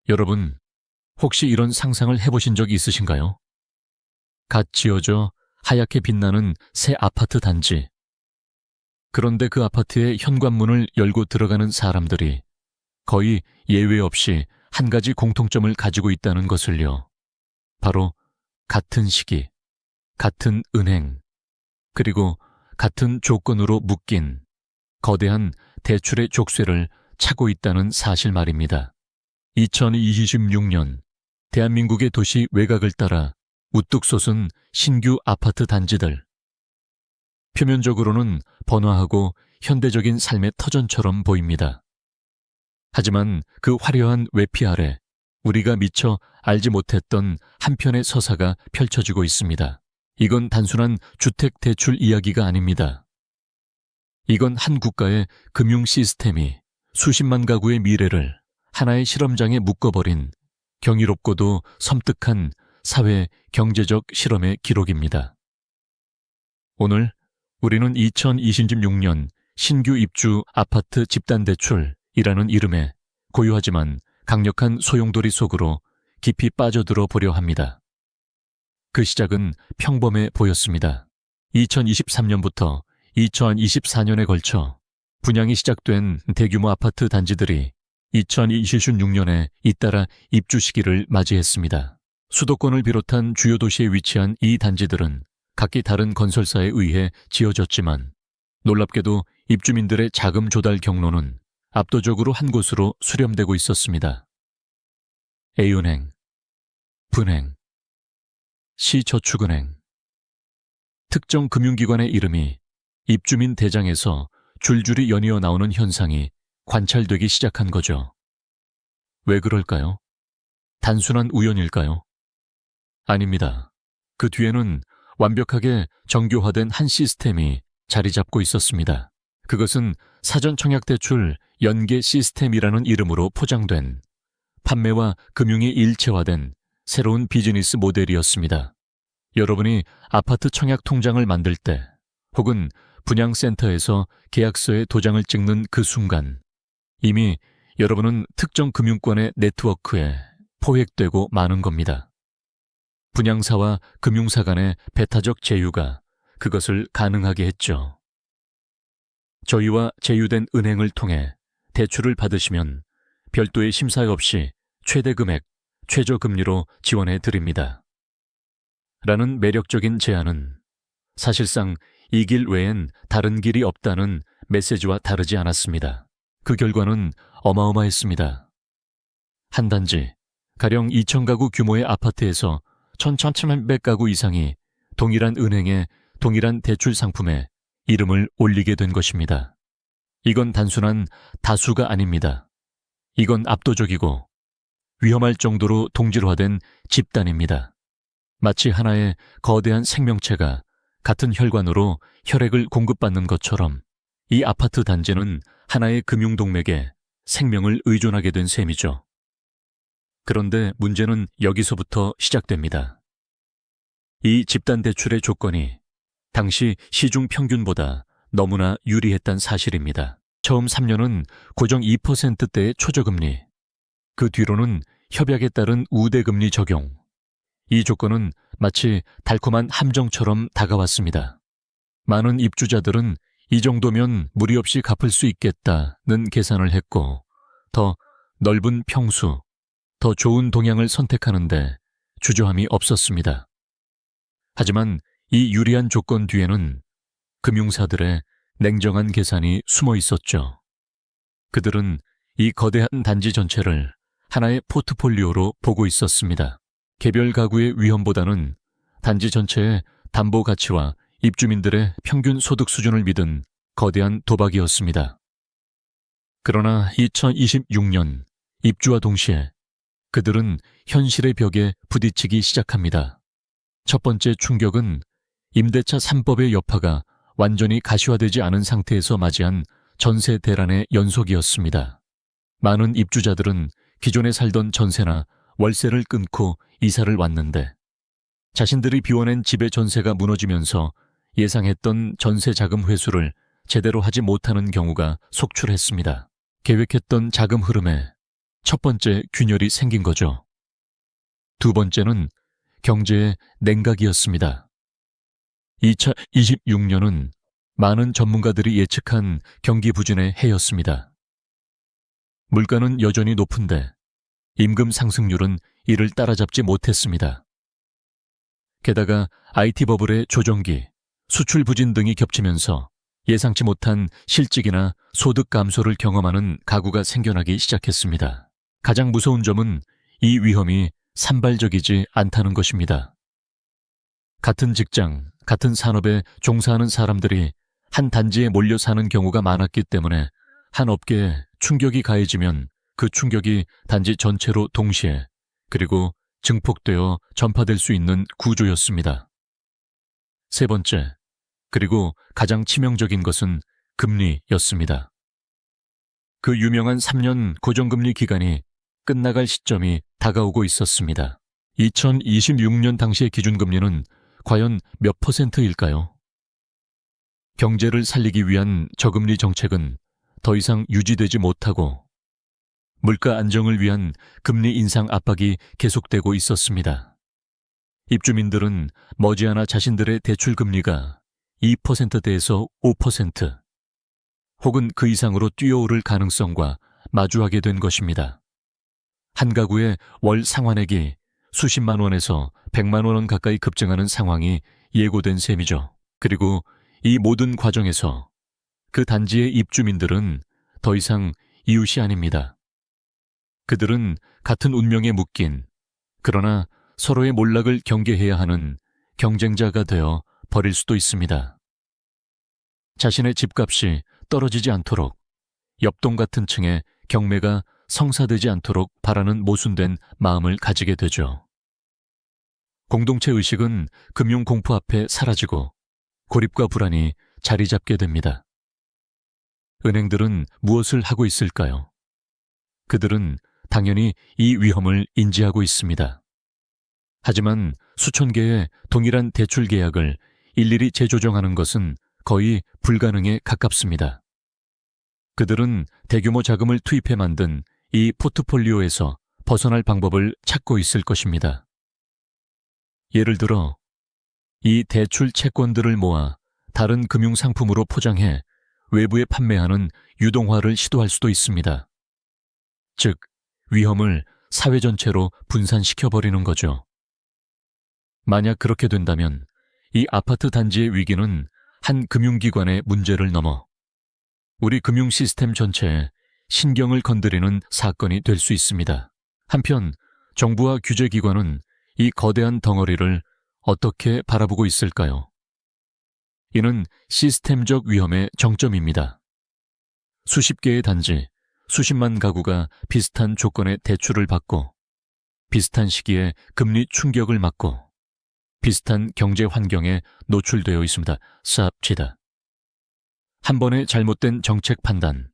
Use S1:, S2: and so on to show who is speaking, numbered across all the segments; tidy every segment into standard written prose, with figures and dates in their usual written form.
S1: 여러분, 혹시 이런 상상을 해보신 적 있으신가요? 갓 지어져 하얗게 빛나는 새 아파트 단지. 그런데 그 아파트의 현관문을 열고 들어가는 사람들이 거의 예외 없이 한 가지 공통점을 가지고 있다는 것을요. 바로 같은 시기, 같은 은행, 그리고 같은 조건으로 묶인 거대한 대출의 족쇄를 차고 있다는 사실 말입니다. 2026년 대한민국의 도시 외곽을 따라 우뚝 솟은 신규 아파트 단지들. 표면적으로는 번화하고 현대적인 삶의 터전처럼 보입니다. 하지만 그 화려한 외피 아래 우리가 미처 알지 못했던 한편의 서사가 펼쳐지고 있습니다. 이건 단순한 주택 대출 이야기가 아닙니다. 이건 한 국가의 금융 시스템이 수십만 가구의 미래를 하나의 실험장에 묶어버린 경이롭고도 섬뜩한 사회 경제적 실험의 기록입니다. 오늘 우리는 2026년 신규 입주 아파트 집단대출이라는 이름의 고유하지만 강력한 소용돌이 속으로 깊이 빠져들어 보려 합니다. 그 시작은 평범해 보였습니다. 2023년부터 2024년에 걸쳐 분양이 시작된 대규모 아파트 단지들이 2026년에 잇따라 입주 시기를 맞이했습니다. 수도권을 비롯한 주요 도시에 위치한 이 단지들은 각기 다른 건설사에 의해 지어졌지만 놀랍게도 입주민들의 자금 조달 경로는 압도적으로 한 곳으로 수렴되고 있었습니다. A은행, 분행, 시저축은행. 특정 금융기관의 이름이 입주민 대장에서 줄줄이 연이어 나오는 현상이 관찰되기 시작한 거죠. 왜 그럴까요? 단순한 우연일까요? 아닙니다. 그 뒤에는 완벽하게 정교화된 한 시스템이 자리 잡고 있었습니다. 그것은 사전청약대출 연계 시스템이라는 이름으로 포장된 판매와 금융이 일체화된 새로운 비즈니스 모델이었습니다. 여러분이 아파트 청약 통장을 만들 때 혹은 분양센터에서 계약서에 도장을 찍는 그 순간 이미 여러분은 특정 금융권의 네트워크에 포획되고 마는 겁니다. 분양사와 금융사 간의 배타적 제휴가 그것을 가능하게 했죠. 저희와 제휴된 은행을 통해 대출을 받으시면 별도의 심사 없이 최대 금액, 최저 금리로 지원해 드립니다. 라는 매력적인 제안은 사실상 이 길 외엔 다른 길이 없다는 메시지와 다르지 않았습니다. 그 결과는 어마어마했습니다. 한 단지, 가령 2,000가구 규모의 아파트에서 1,300가구 이상이 동일한 은행에 동일한 대출 상품에 이름을 올리게 된 것입니다. 이건 단순한 다수가 아닙니다. 이건 압도적이고 위험할 정도로 동질화된 집단입니다. 마치 하나의 거대한 생명체가 같은 혈관으로 혈액을 공급받는 것처럼 이 아파트 단지는 하나의 금융동맥에 생명을 의존하게 된 셈이죠. 그런데 문제는 여기서부터 시작됩니다. 이 집단 대출의 조건이 당시 시중 평균보다 너무나 유리했단 사실입니다. 처음 3년은 고정 2%대의 초저금리, 그 뒤로는 협약에 따른 우대금리 적용. 이 조건은 마치 달콤한 함정처럼 다가왔습니다. 많은 입주자들은 이 정도면 무리 없이 갚을 수 있겠다는 계산을 했고 더 넓은 평수, 더 좋은 동향을 선택하는데 주저함이 없었습니다. 하지만 이 유리한 조건 뒤에는 금융사들의 냉정한 계산이 숨어 있었죠. 그들은 이 거대한 단지 전체를 하나의 포트폴리오로 보고 있었습니다. 개별 가구의 위험보다는 단지 전체의 담보 가치와 입주민들의 평균 소득 수준을 믿은 거대한 도박이었습니다. 그러나 2026년 입주와 동시에 그들은 현실의 벽에 부딪히기 시작합니다. 첫 번째 충격은 임대차 3법의 여파가 완전히 가시화되지 않은 상태에서 맞이한 전세 대란의 연속이었습니다. 많은 입주자들은 기존에 살던 전세나 월세를 끊고 이사를 왔는데 자신들이 비워낸 집의 전세가 무너지면서 예상했던 전세 자금 회수를 제대로 하지 못하는 경우가 속출했습니다. 계획했던 자금 흐름에 첫 번째 균열이 생긴 거죠. 두 번째는 경제의 냉각이었습니다. 2026년은 많은 전문가들이 예측한 경기 부진의 해였습니다. 물가는 여전히 높은데 임금 상승률은 이를 따라잡지 못했습니다. 게다가 IT 버블의 조정기, 수출 부진 등이 겹치면서 예상치 못한 실직이나 소득 감소를 경험하는 가구가 생겨나기 시작했습니다. 가장 무서운 점은 이 위험이 산발적이지 않다는 것입니다. 같은 직장, 같은 산업에 종사하는 사람들이 한 단지에 몰려 사는 경우가 많았기 때문에 한 업계에 충격이 가해지면 그 충격이 단지 전체로 동시에 그리고 증폭되어 전파될 수 있는 구조였습니다. 세 번째, 그리고 가장 치명적인 것은 금리였습니다. 그 유명한 3년 고정금리 기간이 끝나갈 시점이 다가오고 있었습니다. 2026년 당시의 기준금리는 과연 몇 %일까요? 경제를 살리기 위한 저금리 정책은 더 이상 유지되지 못하고 물가 안정을 위한 금리 인상 압박이 계속되고 있었습니다. 입주민들은 머지않아 자신들의 대출 금리가 2%대에서 5% 혹은 그 이상으로 뛰어오를 가능성과 마주하게 된 것입니다. 한 가구의 월 상환액이 수십만 원에서 100만 원 가까이 급증하는 상황이 예고된 셈이죠. 그리고 이 모든 과정에서 그 단지의 입주민들은 더 이상 이웃이 아닙니다. 그들은 같은 운명에 묶인, 그러나 서로의 몰락을 경계해야 하는 경쟁자가 되어 버릴 수도 있습니다. 자신의 집값이 떨어지지 않도록 옆동 같은 층의 경매가 성사되지 않도록 바라는 모순된 마음을 가지게 되죠. 공동체 의식은 금융 공포 앞에 사라지고 고립과 불안이 자리 잡게 됩니다. 은행들은 무엇을 하고 있을까요? 그들은 당연히 이 위험을 인지하고 있습니다. 하지만 수천 개의 동일한 대출 계약을 일일이 재조정하는 것은 거의 불가능에 가깝습니다. 그들은 대규모 자금을 투입해 만든 이 포트폴리오에서 벗어날 방법을 찾고 있을 것입니다. 예를 들어 이 대출 채권들을 모아 다른 금융 상품으로 포장해 외부에 판매하는 유동화를 시도할 수도 있습니다. 즉, 위험을 사회 전체로 분산시켜버리는 거죠. 만약 그렇게 된다면 이 아파트 단지의 위기는 한 금융기관의 문제를 넘어 우리 금융 시스템 전체에 신경을 건드리는 사건이 될 수 있습니다. 한편 정부와 규제기관은 이 거대한 덩어리를 어떻게 바라보고 있을까요? 이는 시스템적 위험의 정점입니다. 수십 개의 단지, 수십만 가구가 비슷한 조건의 대출을 받고 비슷한 시기에 금리 충격을 맞고 비슷한 경제 환경에 노출되어 있습니다. 쌉시다. 한 번의 잘못된 정책 판단,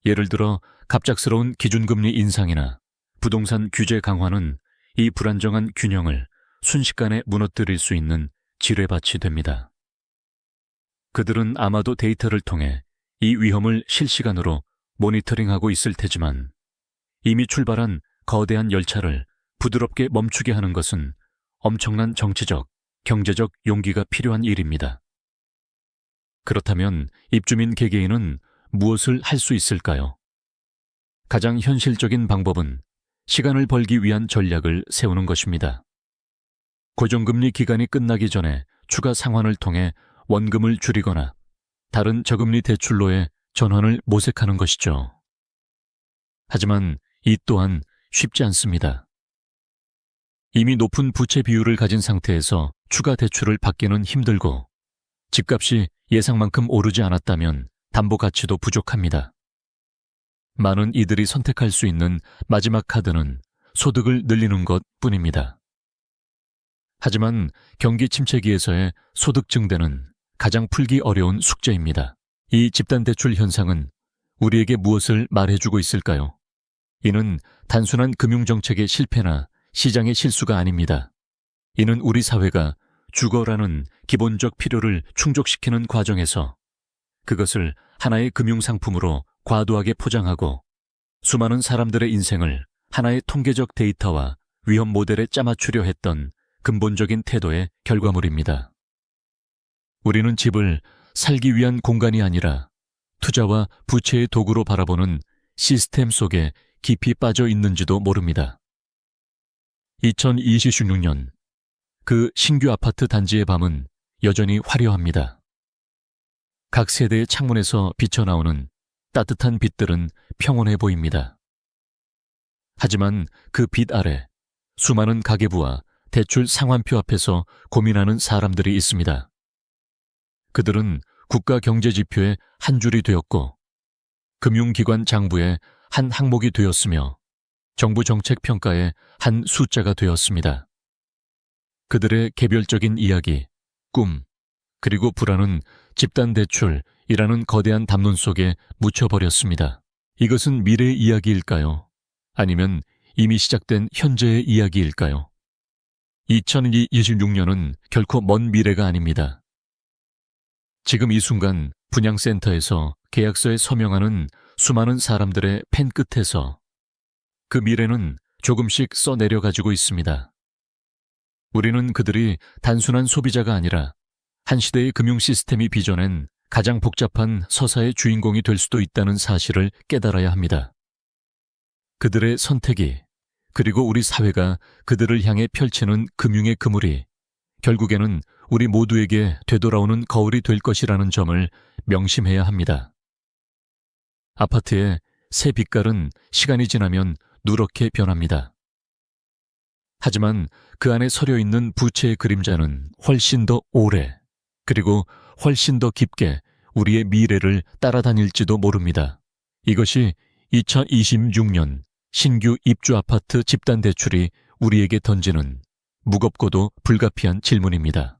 S1: 예를 들어 갑작스러운 기준금리 인상이나 부동산 규제 강화는 이 불안정한 균형을 순식간에 무너뜨릴 수 있는 지뢰밭이 됩니다. 그들은 아마도 데이터를 통해 이 위험을 실시간으로 모니터링하고 있을 테지만 이미 출발한 거대한 열차를 부드럽게 멈추게 하는 것은 엄청난 정치적, 경제적 용기가 필요한 일입니다. 그렇다면 입주민 개개인은 무엇을 할 수 있을까요? 가장 현실적인 방법은 시간을 벌기 위한 전략을 세우는 것입니다. 고정금리 기간이 끝나기 전에 추가 상환을 통해 원금을 줄이거나 다른 저금리 대출로의 전환을 모색하는 것이죠. 하지만 이 또한 쉽지 않습니다. 이미 높은 부채 비율을 가진 상태에서 추가 대출을 받기는 힘들고 집값이 예상만큼 오르지 않았다면 담보 가치도 부족합니다. 많은 이들이 선택할 수 있는 마지막 카드는 소득을 늘리는 것 뿐입니다. 하지만 경기 침체기에서의 소득 증대는 가장 풀기 어려운 숙제입니다. 이 집단 대출 현상은 우리에게 무엇을 말해주고 있을까요? 이는 단순한 금융정책의 실패나 시장의 실수가 아닙니다. 이는 우리 사회가 주거라는 기본적 필요를 충족시키는 과정에서 그것을 하나의 금융상품으로 과도하게 포장하고 수많은 사람들의 인생을 하나의 통계적 데이터와 위험 모델에 짜맞추려 했던 근본적인 태도의 결과물입니다. 우리는 집을 살기 위한 공간이 아니라 투자와 부채의 도구로 바라보는 시스템 속에 깊이 빠져 있는지도 모릅니다. 2026년 그 신규 아파트 단지의 밤은 여전히 화려합니다. 각 세대의 창문에서 비쳐나오는 따뜻한 빛들은 평온해 보입니다. 하지만 그 빛 아래 수많은 가계부와 대출 상환표 앞에서 고민하는 사람들이 있습니다. 그들은 국가 경제지표의 한 줄이 되었고 금융기관 장부의 한 항목이 되었으며 정부 정책 평가의 한 숫자가 되었습니다. 그들의 개별적인 이야기, 꿈, 그리고 불안은 집단대출이라는 거대한 담론 속에 묻혀버렸습니다. 이것은 미래의 이야기일까요? 아니면 이미 시작된 현재의 이야기일까요? 2026년은 결코 먼 미래가 아닙니다. 지금 이 순간 분양센터에서 계약서에 서명하는 수많은 사람들의 펜 끝에서 그 미래는 조금씩 써내려가지고 있습니다. 우리는 그들이 단순한 소비자가 아니라 한 시대의 금융 시스템이 빚어낸 가장 복잡한 서사의 주인공이 될 수도 있다는 사실을 깨달아야 합니다. 그들의 선택이 그리고 우리 사회가 그들을 향해 펼치는 금융의 그물이 결국에는 우리 모두에게 되돌아오는 거울이 될 것이라는 점을 명심해야 합니다. 아파트의 새 빛깔은 시간이 지나면 누렇게 변합니다. 하지만 그 안에 서려 있는 부채의 그림자는 훨씬 더 오래 그리고 훨씬 더 깊게 우리의 미래를 따라다닐지도 모릅니다. 이것이 2026년 신규 입주 아파트 집단 대출이 우리에게 던지는 무겁고도 불가피한 질문입니다.